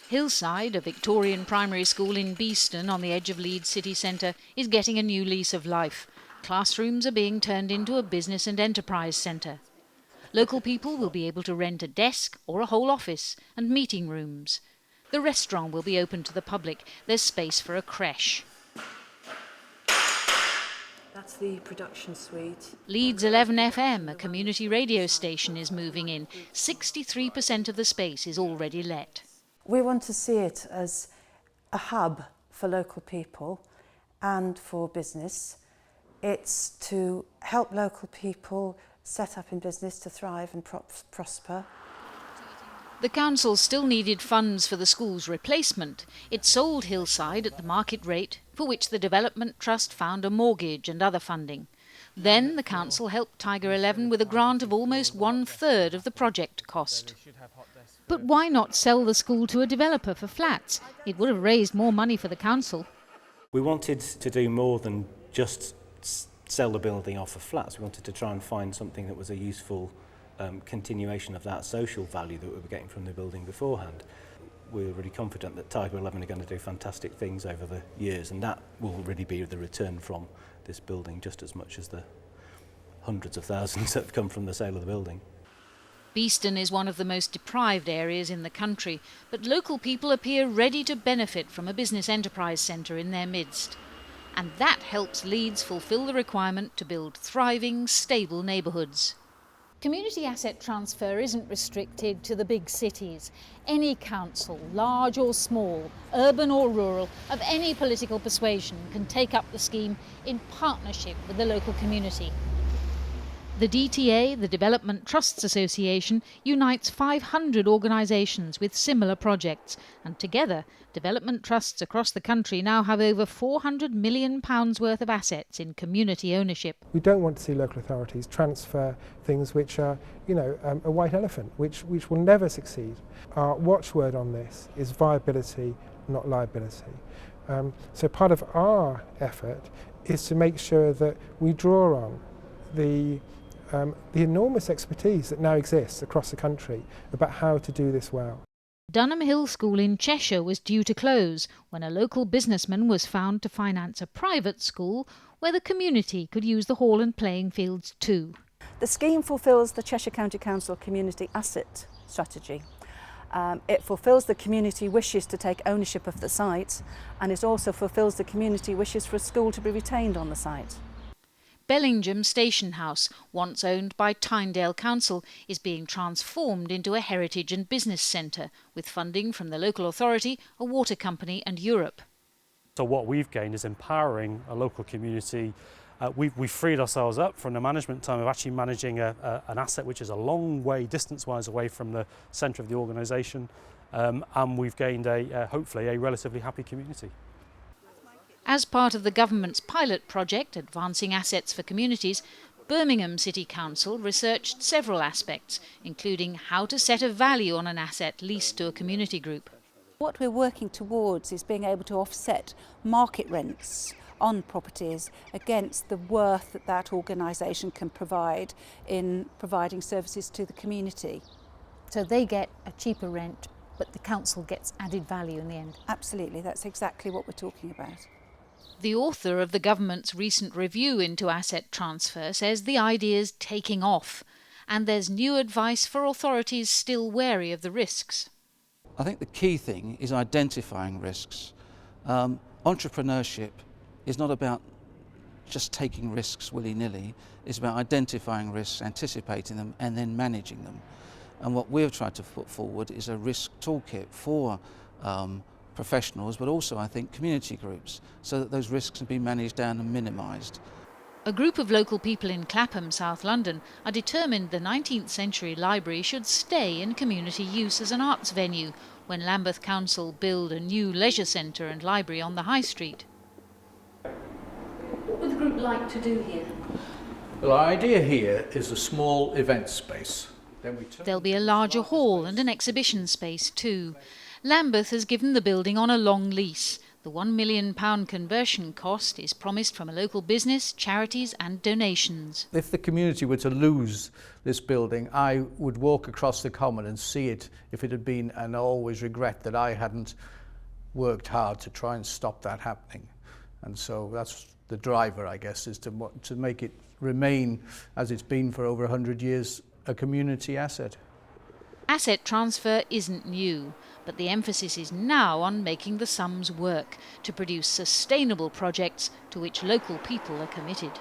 Hillside, a Victorian primary school in Beeston on the edge of Leeds city centre, is getting a new lease of life. Classrooms are being turned into a business and enterprise centre. Local people will be able to rent a desk or a whole office and meeting rooms. The restaurant will be open to the public. There's space for a creche. That's the production suite. Leeds 11 FM, a community radio station, is moving in. 63% of the space is already let. We want to see it as a hub for local people and for business. It's to help local people set up in business to thrive and prosper. The council still needed funds for the school's replacement. It sold Hillside at the market rate, for which the Development Trust found a mortgage and other funding. Then the council helped Tiger 11 with a grant of almost 1/3 of the project cost. But why not sell the school to a developer for flats? It would have raised more money for the council. We wanted to do more than just sell the building off for flats. We wanted to try and find something that was a useful continuation of that social value that we were getting from the building beforehand. We're really confident that Tiger 11 are going to do fantastic things over the years, and that will really be the return from this building just as much as the hundreds of thousands that have come from the sale of the building. Beeston is one of the most deprived areas in the country, but local people appear ready to benefit from a business enterprise centre in their midst. And that helps Leeds fulfil the requirement to build thriving, stable neighbourhoods. Community asset transfer isn't restricted to the big cities. Any council, large or small, urban or rural, of any political persuasion can take up the scheme in partnership with the local community. The DTA, the Development Trusts Association, unites 500 organisations with similar projects, and together, development trusts across the country now have over £400 million worth of assets in community ownership. We don't want to see local authorities transfer things which are, a white elephant, which will never succeed. Our watchword on this is viability, not liability. So part of our effort is to make sure that we draw on the enormous expertise that now exists across the country about how to do this well. Dunham Hill School in Cheshire was due to close when a local businessman was found to finance a private school where the community could use the hall and playing fields too. The scheme fulfils the Cheshire County Council Community Asset Strategy. It fulfils the community wishes to take ownership of the site, and it also fulfils the community wishes for a school to be retained on the site. Bellingham Station House, once owned by Tynedale Council, is being transformed into a heritage and business centre, with funding from the local authority, a water company and Europe. So what we've gained is empowering a local community. We've freed ourselves up from the management time of actually managing an asset which is a long way, distance-wise, away from the centre of the organisation, and we've gained hopefully a relatively happy community. As part of the government's pilot project, Advancing Assets for Communities, Birmingham City Council researched several aspects, including how to set a value on an asset leased to a community group. What we're working towards is being able to offset market rents on properties against the worth that that organisation can provide in providing services to the community. So they get a cheaper rent, but the council gets added value in the end. Absolutely, that's exactly what we're talking about. The author of the government's recent review into asset transfer says the idea's taking off, and there's new advice for authorities still wary of the risks. I think the key thing is identifying risks. Entrepreneurship is not about just taking risks willy-nilly, it's about identifying risks, anticipating them and then managing them. And what we've tried to put forward is a risk toolkit for professionals, but also I think community groups, so that those risks can be managed down and minimised. A group of local people in Clapham, South London, are determined the 19th century library should stay in community use as an arts venue when Lambeth Council build a new leisure centre and library on the High Street. What would the group like to do here? Well, our idea here is a small event space. There'll be a larger hall and an exhibition space too. Lambeth has given the building on a long lease. The £1 million conversion cost is promised from a local business, charities and donations. If the community were to lose this building, I would walk across the common and see it if it had been, and I always regret that I hadn't worked hard to try and stop that happening. And so that's the driver, I guess, is to make it remain, as it's been for over 100 years, a community asset. Asset transfer isn't new, but the emphasis is now on making the sums work to produce sustainable projects to which local people are committed.